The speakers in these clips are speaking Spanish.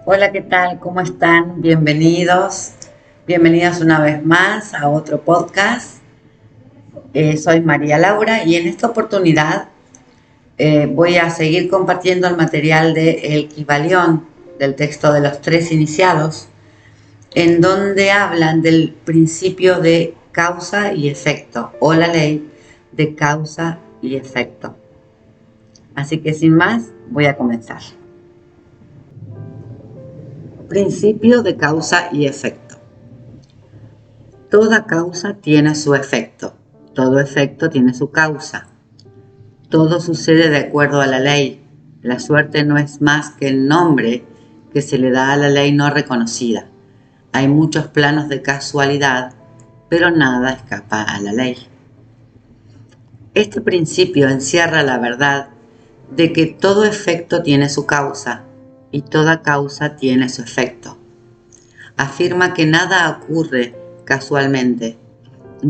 Hola, ¿qué tal? ¿Cómo están? Bienvenidos. Bienvenidos una vez más a otro podcast. Soy María Laura y en esta oportunidad voy a seguir compartiendo el material de El Kybalión, del texto de los tres iniciados, en donde hablan del principio de causa y efecto o la ley de causa y efecto. Así que sin más, voy a comenzar. Principio de causa y efecto. Toda causa tiene su efecto, todo efecto tiene su causa. Todo sucede de acuerdo a la ley. La suerte no es más que el nombre que se le da a la ley no reconocida. Hay muchos planos de casualidad, pero nada escapa a la ley. Este principio encierra la verdad de que todo efecto tiene su causa y toda causa tiene su efecto. Afirma que nada ocurre casualmente,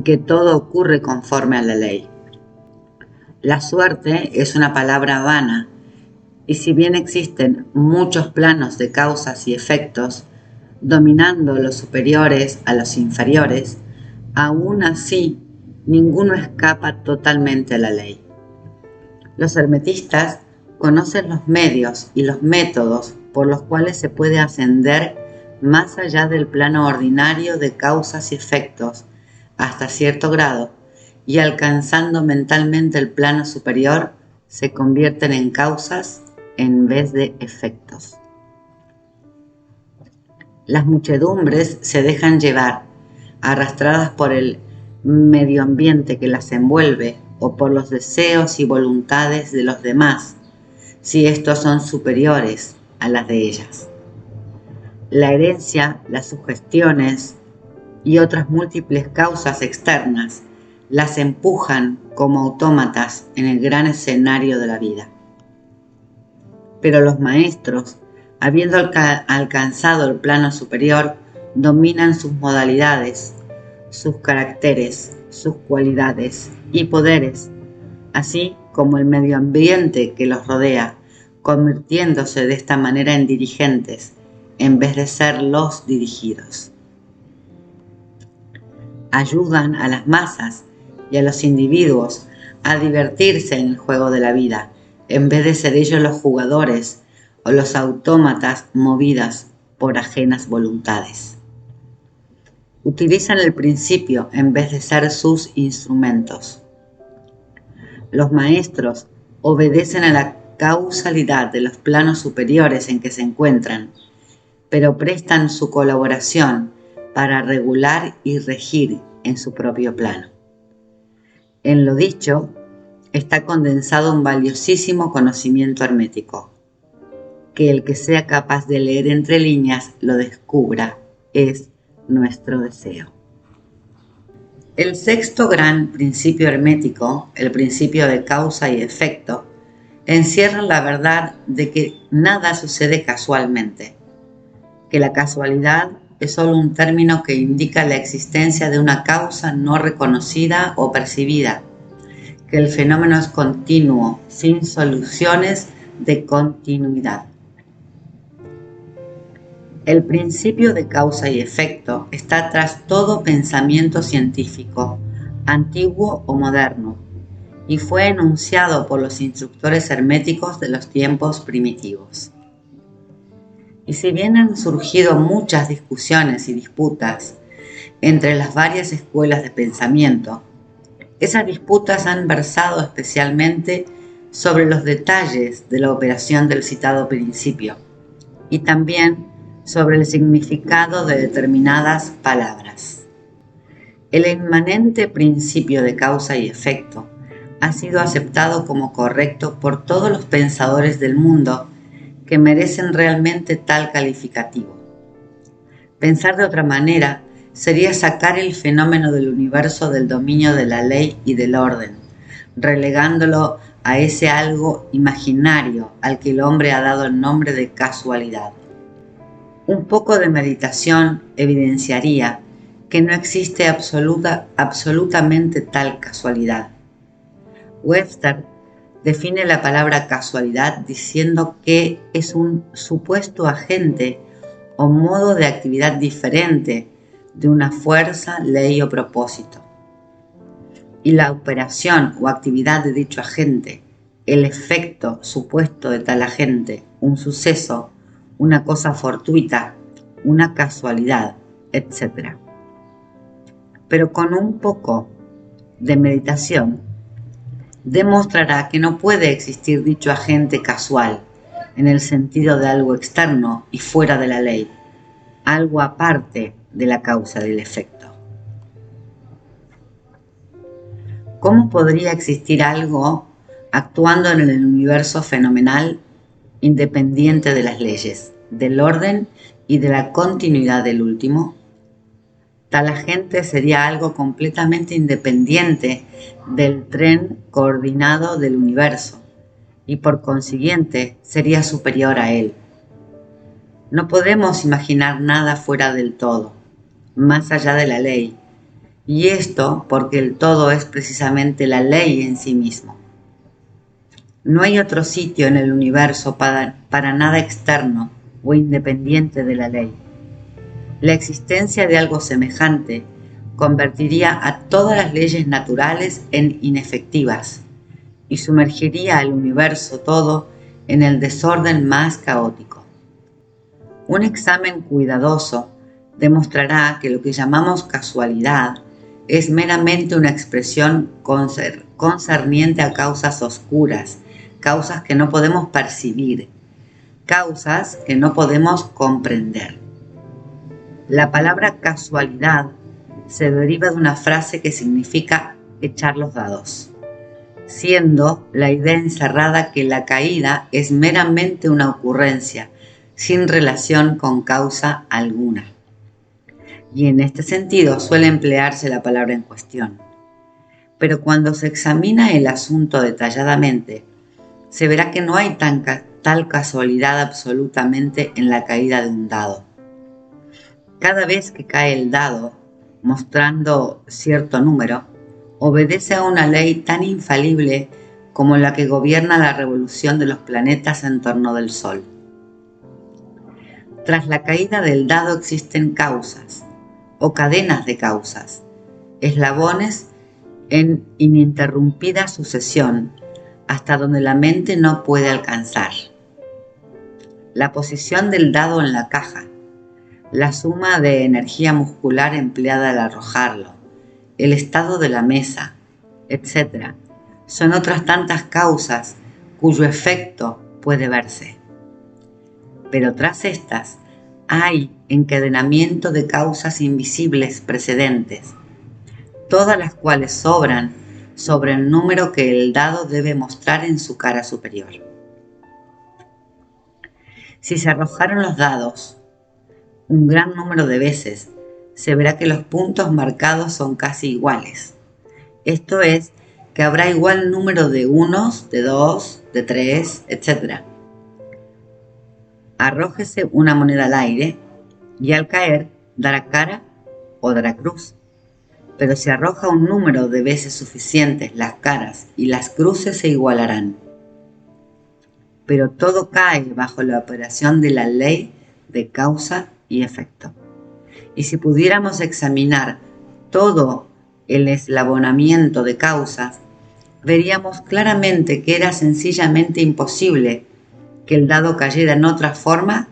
que todo ocurre conforme a la ley. La suerte es una palabra vana, y si bien existen muchos planos de causas y efectos, dominando los superiores a los inferiores, aún así ninguno escapa totalmente a la ley. Los hermetistas conocen los medios y los métodos por los cuales se puede ascender más allá del plano ordinario de causas y efectos hasta cierto grado, y alcanzando mentalmente el plano superior, se convierten en causas en vez de efectos. Las muchedumbres se dejan llevar, arrastradas por el medio ambiente que las envuelve o por los deseos y voluntades de los demás, si estos son superiores a las de ellas. La herencia, las sugestiones y otras múltiples causas externas las empujan como autómatas en el gran escenario de la vida. Pero los maestros, habiendo alcanzado el plano superior, dominan sus modalidades, sus caracteres, sus cualidades y poderes, así como el medio ambiente que los rodea, convirtiéndose de esta manera en dirigentes, en vez de ser los dirigidos. Ayudan a las masas y a los individuos a divertirse en el juego de la vida, en vez de ser ellos los jugadores o los autómatas movidas por ajenas voluntades. Utilizan el principio en vez de ser sus instrumentos. Los maestros obedecen a la causalidad de los planos superiores en que se encuentran, pero prestan su colaboración para regular y regir en su propio plano. En lo dicho está condensado un valiosísimo conocimiento hermético. Que el que sea capaz de leer entre líneas lo descubra es nuestro deseo. El sexto gran principio hermético, el principio de causa y efecto, encierra la verdad de que nada sucede casualmente, que la casualidad es solo un término que indica la existencia de una causa no reconocida o percibida, que el fenómeno es continuo, sin soluciones de continuidad. El principio de causa y efecto está tras todo pensamiento científico, antiguo o moderno, y fue enunciado por los instructores herméticos de los tiempos primitivos. Y si bien han surgido muchas discusiones y disputas entre las varias escuelas de pensamiento, esas disputas han versado especialmente sobre los detalles de la operación del citado principio y también sobre el significado de determinadas palabras. El inmanente principio de causa y efecto ha sido aceptado como correcto por todos los pensadores del mundo que merecen realmente tal calificativo. Pensar de otra manera sería sacar el fenómeno del universo del dominio de la ley y del orden, relegándolo a ese algo imaginario al que el hombre ha dado el nombre de casualidad. Un poco de meditación evidenciaría que no existe absolutamente tal casualidad. Webster define la palabra casualidad diciendo que es un supuesto agente o modo de actividad diferente de una fuerza, ley o propósito. Y la operación o actividad de dicho agente, el efecto supuesto de tal agente, un suceso, una cosa fortuita, una casualidad, etc. Pero con un poco de meditación, demostrará que no puede existir dicho agente casual, en el sentido de algo externo y fuera de la ley, algo aparte de la causa del efecto. ¿Cómo podría existir algo actuando en el universo fenomenal independiente de las leyes, del orden y de la continuidad del último? Tal agente sería algo completamente independiente del tren coordinado del universo y por consiguiente sería superior a él. No podemos imaginar nada fuera del todo, más allá de la ley, y esto porque el todo es precisamente la ley en sí mismo. No hay otro sitio en el universo para nada externo o independiente de la ley. La existencia de algo semejante convertiría a todas las leyes naturales en inefectivas y sumergiría al universo todo en el desorden más caótico. Un examen cuidadoso demostrará que lo que llamamos casualidad es meramente una expresión concerniente a causas oscuras, causas que no podemos percibir, causas que no podemos comprender. La palabra casualidad se deriva de una frase que significa echar los dados, siendo la idea encerrada que la caída es meramente una ocurrencia, sin relación con causa alguna. Y en este sentido suele emplearse la palabra en cuestión. Pero cuando se examina el asunto detalladamente, se verá que no hay tal casualidad absolutamente en la caída de un dado. Cada vez que cae el dado, mostrando cierto número, obedece a una ley tan infalible como la que gobierna la revolución de los planetas en torno del Sol. Tras la caída del dado existen causas, o cadenas de causas, eslabones en ininterrumpida sucesión, hasta donde la mente no puede alcanzar. La posición del dado en la caja, la suma de energía muscular empleada al arrojarlo, el estado de la mesa, etc., son otras tantas causas cuyo efecto puede verse. Pero tras estas hay encadenamiento de causas invisibles precedentes, todas las cuales sobran sobre el número que el dado debe mostrar en su cara superior. Si se arrojaron los dados un gran número de veces, se verá que los puntos marcados son casi iguales. Esto es, que habrá igual número de unos, de dos, de tres, etc. Arrójese una moneda al aire y al caer dará cara o dará cruz. Pero si arroja un número de veces suficientes, las caras y las cruces se igualarán. Pero todo cae bajo la operación de la ley de causa y efecto. Y si pudiéramos examinar todo el eslabonamiento de causas, veríamos claramente que era sencillamente imposible que el dado cayera en otra forma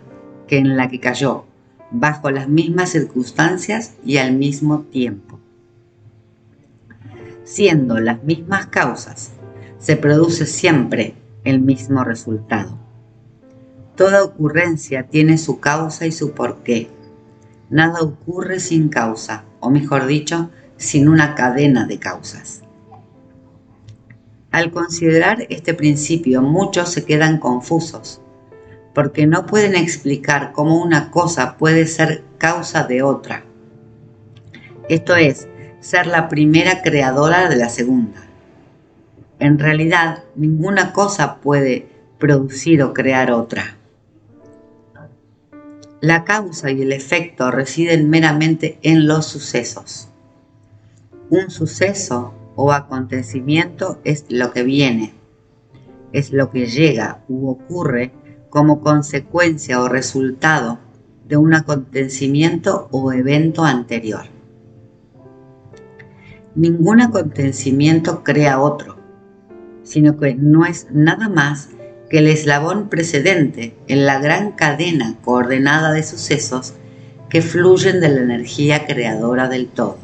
que en la que cayó, bajo las mismas circunstancias y al mismo tiempo. Siendo las mismas causas, se produce siempre el mismo resultado. Toda ocurrencia tiene su causa y su porqué. Nada ocurre sin causa, o mejor dicho, sin una cadena de causas. Al considerar este principio, muchos se quedan confusos, porque no pueden explicar cómo una cosa puede ser causa de otra. Esto es, ser la primera creadora de la segunda. En realidad, ninguna cosa puede producir o crear otra. La causa y el efecto residen meramente en los sucesos. Un suceso o acontecimiento es lo que viene, es lo que llega u ocurre como consecuencia o resultado de un acontecimiento o evento anterior. Ningún acontecimiento crea otro, sino que no es nada más que el eslabón precedente en la gran cadena coordenada de sucesos que fluyen de la energía creadora del todo.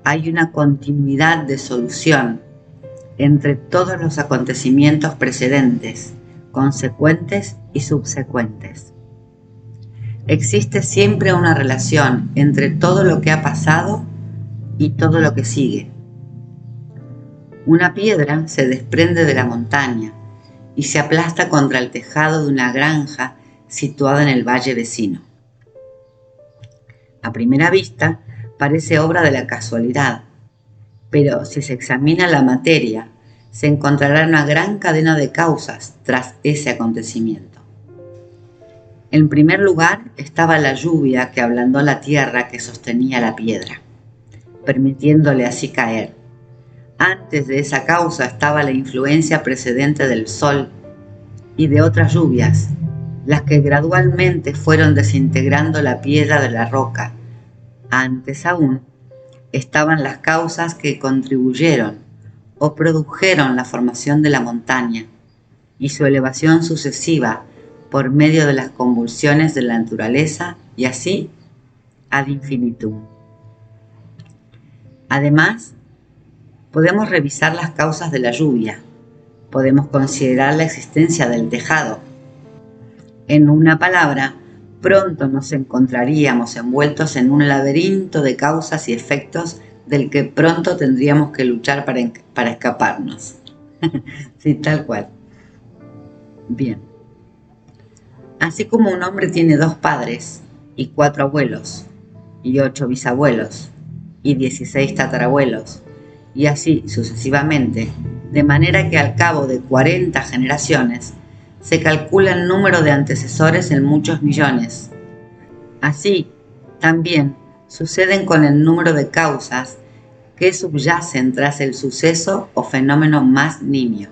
Hay una continuidad de solución entre todos los acontecimientos precedentes, consecuentes y subsecuentes. Existe siempre una relación entre todo lo que ha pasado y todo lo que sigue. Una piedra se desprende de la montaña y se aplasta contra el tejado de una granja situada en el valle vecino. A primera vista parece obra de la casualidad, pero si se examina la materia, se encontrará una gran cadena de causas tras ese acontecimiento. En primer lugar estaba la lluvia que ablandó la tierra que sostenía la piedra, permitiéndole así caer. Antes de esa causa estaba la influencia precedente del sol y de otras lluvias, las que gradualmente fueron desintegrando la piedra de la roca. Antes aún estaban las causas que contribuyeron o produjeron la formación de la montaña y su elevación sucesiva por medio de las convulsiones de la naturaleza y así ad infinitum. Además, podemos revisar las causas de la lluvia, podemos considerar la existencia del tejado. En una palabra, pronto nos encontraríamos envueltos en un laberinto de causas y efectos del que pronto tendríamos que luchar para escaparnos. Sí, tal cual. Bien. Así como un hombre tiene 2 padres y 4 abuelos y 8 bisabuelos y 16 tatarabuelos y así sucesivamente, de manera que al cabo de 40 generaciones se calcula el número de antecesores en muchos millones. Así, también suceden con el número de causas que subyacen tras el suceso o fenómeno más nimio,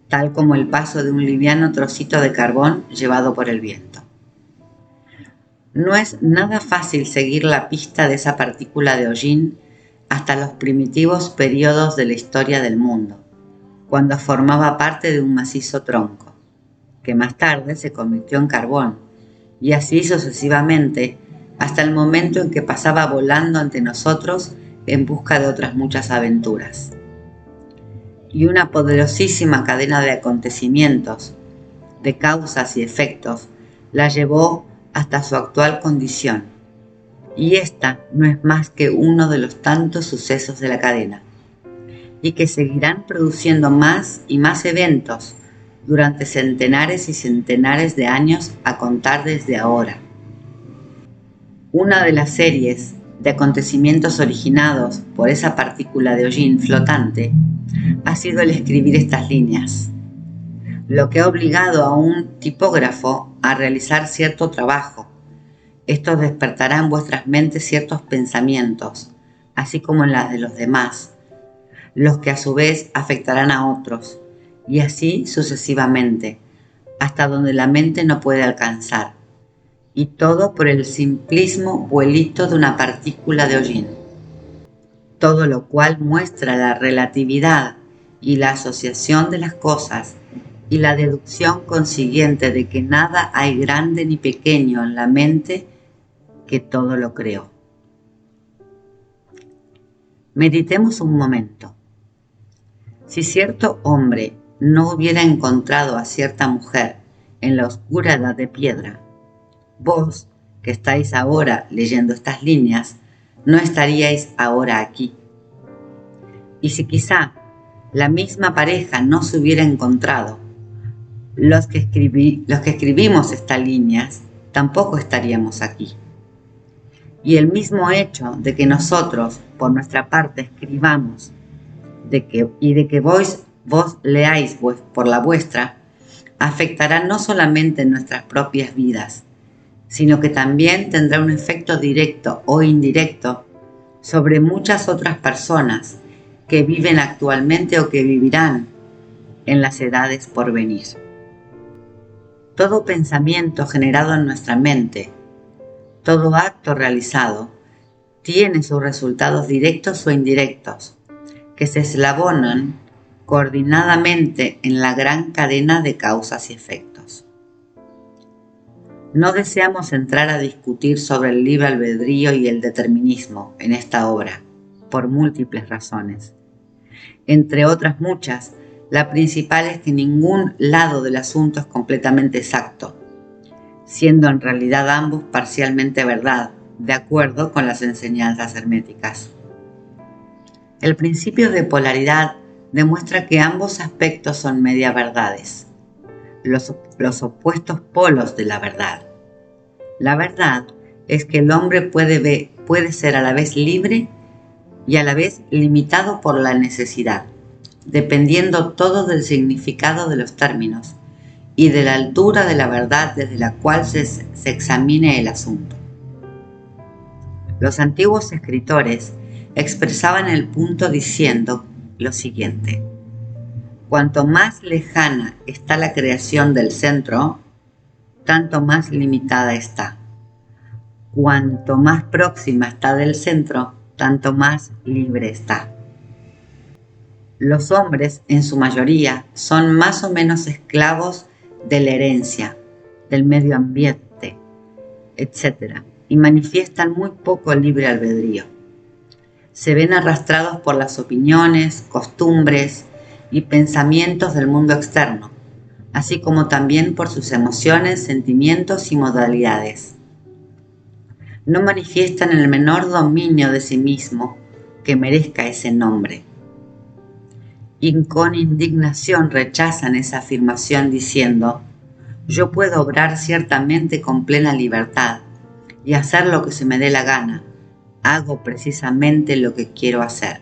tal como el paso de un liviano trocito de carbón llevado por el viento. No es nada fácil seguir la pista de esa partícula de hollín hasta los primitivos periodos de la historia del mundo, cuando formaba parte de un macizo tronco, que más tarde se convirtió en carbón, y así sucesivamente hasta el momento en que pasaba volando ante nosotros en busca de otras muchas aventuras. Y una poderosísima cadena de acontecimientos, de causas y efectos, la llevó hasta su actual condición. Y esta no es más que uno de los tantos sucesos de la cadena, y que seguirán produciendo más y más eventos durante centenares y centenares de años a contar desde ahora. Una de las series de acontecimientos originados por esa partícula de hollín flotante ha sido el escribir estas líneas, lo que ha obligado a un tipógrafo a realizar cierto trabajo. Estos despertarán en vuestras mentes ciertos pensamientos, así como en las de los demás, los que a su vez afectarán a otros, y así sucesivamente, hasta donde la mente no puede alcanzar, y todo por el simplismo vuelito de una partícula de hollín. Todo lo cual muestra la relatividad y la asociación de las cosas y la deducción consiguiente de que nada hay grande ni pequeño en la mente, que todo lo creó. Meditemos un momento. Si cierto hombre no hubiera encontrado a cierta mujer en la oscura edad de piedra, vos, que estáis ahora leyendo estas líneas, no estaríais ahora aquí. Y si quizá la misma pareja no se hubiera encontrado, los que escribimos estas líneas tampoco estaríamos aquí. Y el mismo hecho de que nosotros, por nuestra parte, escribamos de que vos leáis por la vuestra, afectará no solamente nuestras propias vidas, sino que también tendrá un efecto directo o indirecto sobre muchas otras personas que viven actualmente o que vivirán en las edades por venir. Todo pensamiento generado en nuestra mente, todo acto realizado, tiene sus resultados directos o indirectos, que se eslabonan coordinadamente en la gran cadena de causas y efectos. No deseamos entrar a discutir sobre el libre albedrío y el determinismo en esta obra, por múltiples razones. Entre otras muchas, la principal es que ningún lado del asunto es completamente exacto, siendo en realidad ambos parcialmente verdad, de acuerdo con las enseñanzas herméticas. El principio de polaridad demuestra que ambos aspectos son media verdades, los opuestos polos de la verdad. La verdad es que el hombre puede ser a la vez libre y a la vez limitado por la necesidad, dependiendo todo del significado de los términos y de la altura de la verdad desde la cual se examine el asunto. Los antiguos escritores expresaban el punto diciendo lo siguiente: cuanto más lejana está la creación del centro, tanto más limitada está. Cuanto más próxima está del centro, tanto más libre está. Los hombres, en su mayoría, son más o menos esclavos de la herencia, del medio ambiente, etc., y manifiestan muy poco libre albedrío. Se ven arrastrados por las opiniones, costumbres y pensamientos del mundo externo, así como también por sus emociones, sentimientos y modalidades. No manifiestan el menor dominio de sí mismo que merezca ese nombre. Y con indignación rechazan esa afirmación diciendo: yo puedo obrar ciertamente con plena libertad y hacer lo que se me dé la gana. Hago precisamente lo que quiero hacer.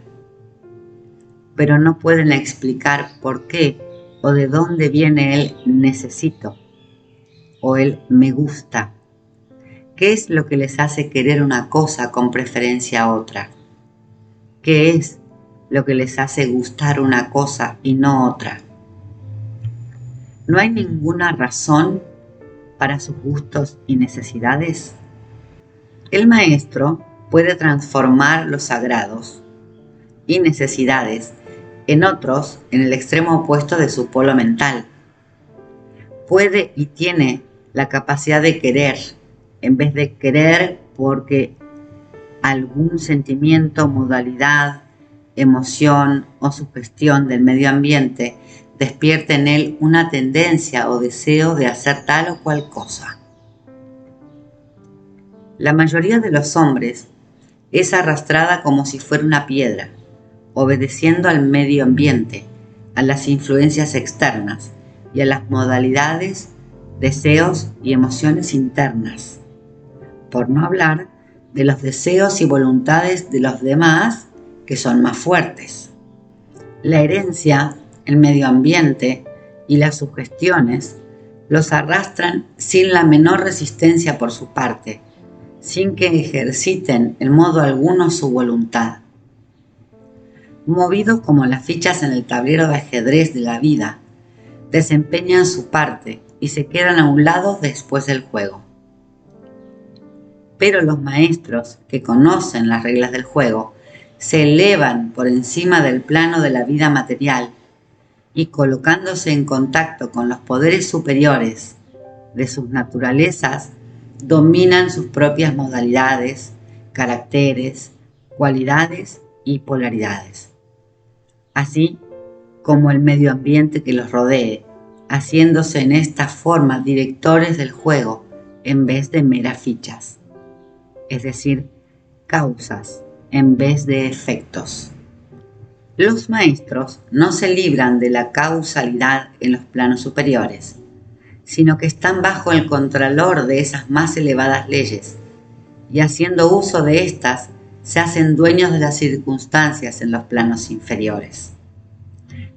Pero no pueden explicar por qué o de dónde viene el necesito o el me gusta. ¿Qué es lo que les hace querer una cosa con preferencia a otra? ¿Qué es lo que les hace gustar una cosa y no otra? ¿No hay ninguna razón para sus gustos y necesidades? El maestro puede transformar los sagrados y necesidades en otros en el extremo opuesto de su polo mental. Puede y tiene la capacidad de querer, en vez de querer porque algún sentimiento, modalidad, emoción o sugestión del medio ambiente despierta en él una tendencia o deseo de hacer tal o cual cosa. La mayoría de los hombres es arrastrada como si fuera una piedra, obedeciendo al medio ambiente, a las influencias externas y a las modalidades, deseos y emociones internas, por no hablar de los deseos y voluntades de los demás que son más fuertes. La herencia, el medio ambiente y las sugestiones los arrastran sin la menor resistencia por su parte, sin que ejerciten en modo alguno su voluntad. Movidos como las fichas en el tablero de ajedrez de la vida, desempeñan su parte y se quedan a un lado después del juego. Pero los maestros que conocen las reglas del juego se elevan por encima del plano de la vida material y, colocándose en contacto con los poderes superiores de sus naturalezas, dominan sus propias modalidades, caracteres, cualidades y polaridades, así como el medio ambiente que los rodee, haciéndose en esta forma directores del juego en vez de meras fichas, es decir, causas en vez de efectos. Los maestros no se libran de la causalidad en los planos superiores, sino que están bajo el contralor de esas más elevadas leyes, y haciendo uso de estas, se hacen dueños de las circunstancias en los planos inferiores.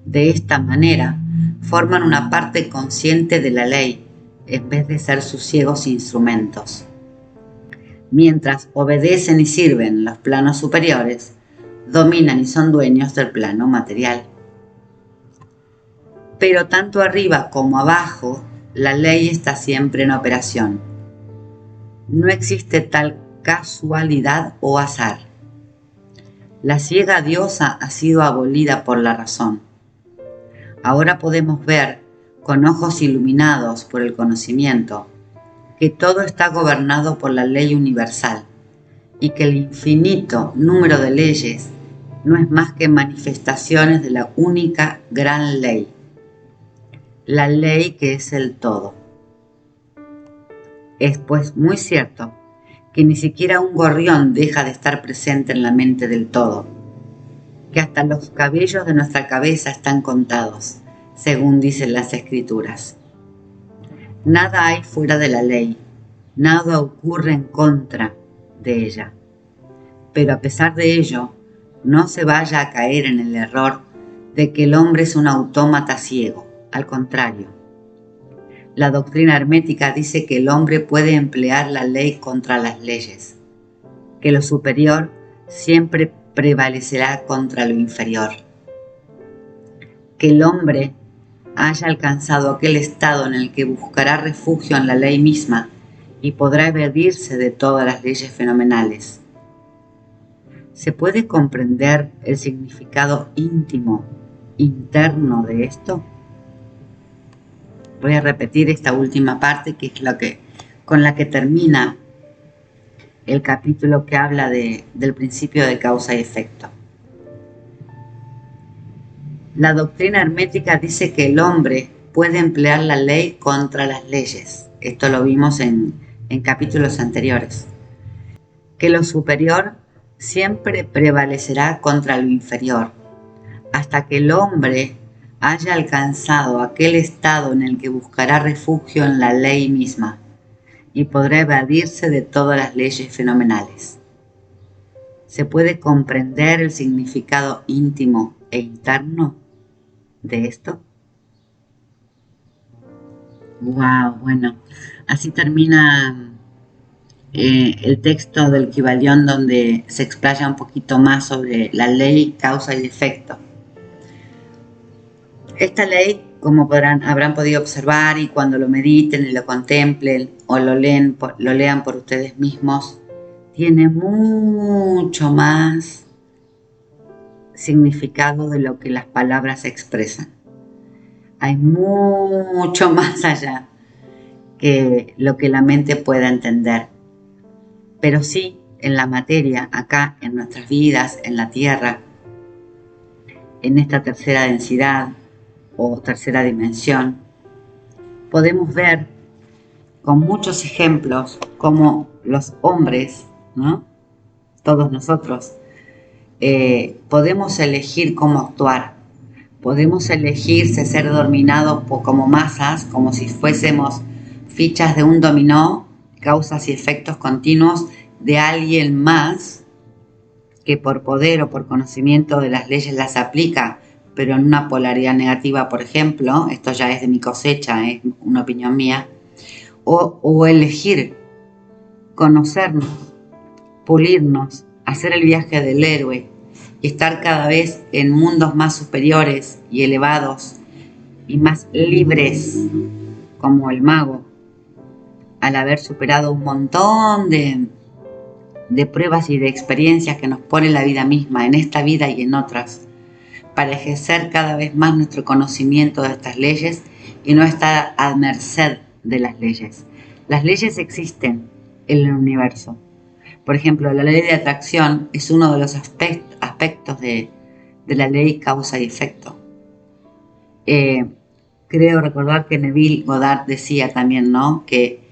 De esta manera, forman una parte consciente de la ley, en vez de ser sus ciegos instrumentos. Mientras obedecen y sirven los planos superiores, dominan y son dueños del plano material. Pero tanto arriba como abajo la ley está siempre en operación. No existe tal casualidad o azar. La ciega diosa ha sido abolida por la razón. Ahora podemos ver, con ojos iluminados por el conocimiento, que todo está gobernado por la ley universal y que el infinito número de leyes no es más que manifestaciones de la única gran ley, la ley que es el todo. Es pues muy cierto que ni siquiera un gorrión deja de estar presente en la mente del todo, que hasta los cabellos de nuestra cabeza están contados, según dicen las Escrituras. Nada hay fuera de la ley, nada ocurre en contra de ella. Pero a pesar de ello, no se vaya a caer en el error de que el hombre es un autómata ciego. Al contrario, la doctrina hermética dice que el hombre puede emplear la ley contra las leyes, que lo superior siempre prevalecerá contra lo inferior, que el hombre haya alcanzado aquel estado en el que buscará refugio en la ley misma y podrá evadirse de todas las leyes fenomenales. ¿Se puede comprender el significado íntimo, interno de esto? Voy a repetir esta última parte, que es con la que termina el capítulo que habla del principio de causa y efecto. La doctrina hermética dice que el hombre puede emplear la ley contra las leyes. Esto lo vimos en capítulos anteriores. Que lo superior siempre prevalecerá contra lo inferior, hasta que el hombre haya alcanzado aquel estado en el que buscará refugio en la ley misma y podrá evadirse de todas las leyes fenomenales. ¿Se puede comprender el significado íntimo e interno de esto? Wow, bueno, así termina el texto del Kybalión, donde se explaya un poquito más sobre la ley, causa y efecto. Esta ley, como habrán podido observar, y cuando lo mediten y lo contemplen o lo lean por ustedes mismos, tiene mucho más significado de lo que las palabras expresan. Hay mucho más allá que lo que la mente pueda entender. Pero sí, en la materia, acá, en nuestras vidas, en la Tierra, en esta tercera densidad o tercera dimensión, podemos ver con muchos ejemplos cómo los hombres, ¿no?, todos nosotros, podemos elegir cómo actuar, podemos elegir ser dominados como masas, como si fuésemos fichas de un dominó, causas y efectos continuos de alguien más que por poder o por conocimiento de las leyes las aplica, pero en una polaridad negativa, por ejemplo. Esto ya es de mi cosecha, es una opinión mía. O elegir conocernos, pulirnos, hacer el viaje del héroe y estar cada vez en mundos más superiores y elevados y más libres, como el mago, al haber superado un montón de pruebas y de experiencias que nos pone la vida misma, en esta vida y en otras, para ejercer cada vez más nuestro conocimiento de estas leyes y no estar a merced de las leyes. Las leyes existen en el universo. Por ejemplo, la ley de atracción es uno de los aspectos de la ley causa y efecto. Creo recordar que Neville Goddard decía también, ¿no?, que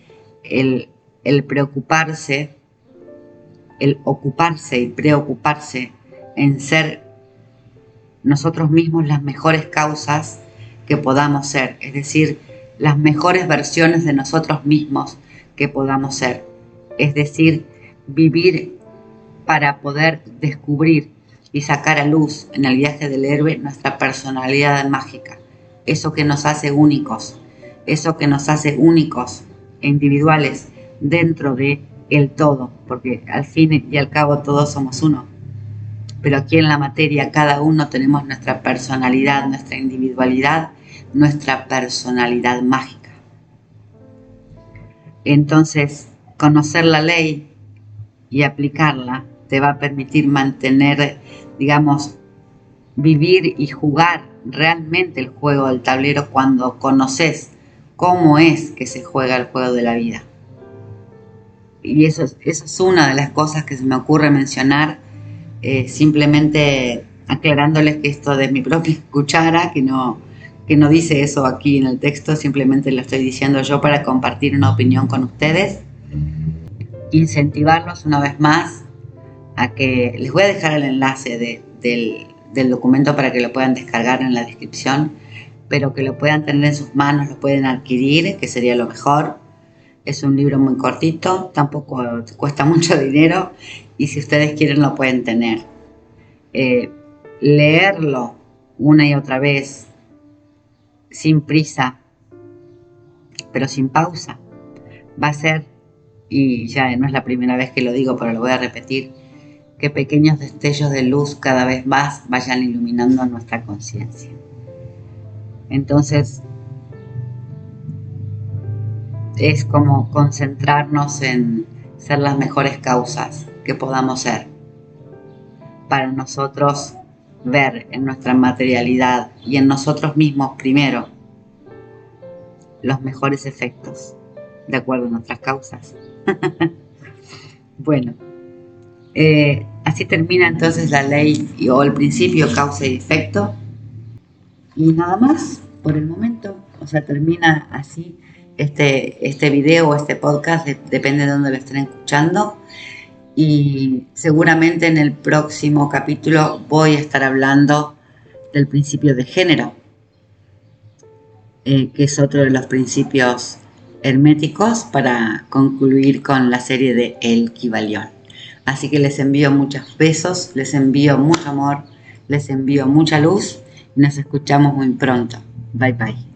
el preocuparse, el ocuparse y preocuparse en ser nosotros mismos las mejores causas que podamos ser, es decir, las mejores versiones de nosotros mismos que podamos ser, es decir, vivir para poder descubrir y sacar a luz en el viaje del héroe nuestra personalidad mágica, eso que nos hace únicos, eso que nos hace únicos e individuales dentro de el todo, porque al fin y al cabo todos somos uno. Pero aquí en la materia cada uno tenemos nuestra personalidad, nuestra individualidad, nuestra personalidad mágica. Entonces, conocer la ley y aplicarla te va a permitir mantener, digamos, vivir y jugar realmente el juego del tablero cuando conoces cómo es que se juega el juego de la vida. Y eso es una de las cosas que se me ocurre mencionar, simplemente aclarándoles que esto de mi propia cuchara, que no dice eso aquí en el texto, simplemente lo estoy diciendo yo para compartir una opinión con ustedes. Incentivarlos una vez más a que les voy a dejar el enlace del documento para que lo puedan descargar en la descripción, pero que lo puedan tener en sus manos, lo pueden adquirir, que sería lo mejor. Es un libro muy cortito, tampoco cuesta mucho dinero y si ustedes quieren lo pueden tener. Leerlo una y otra vez, sin prisa, pero sin pausa, va a ser, y ya no es la primera vez que lo digo, pero lo voy a repetir, que pequeños destellos de luz cada vez más vayan iluminando nuestra conciencia. Entonces, es como concentrarnos en ser las mejores causas que podamos ser, para nosotros ver en nuestra materialidad y en nosotros mismos primero los mejores efectos de acuerdo a nuestras causas. Bueno, así termina entonces la ley o el principio causa y efecto, y nada más por el momento. O sea, termina así este video o este podcast, depende de dónde lo estén escuchando, y seguramente en el próximo capítulo voy a estar hablando del principio de género, que es otro de los principios herméticos para concluir con la serie de El Kybalión. Así que les envío muchos besos, les envío mucho amor, les envío mucha luz y nos escuchamos muy pronto. Bye bye.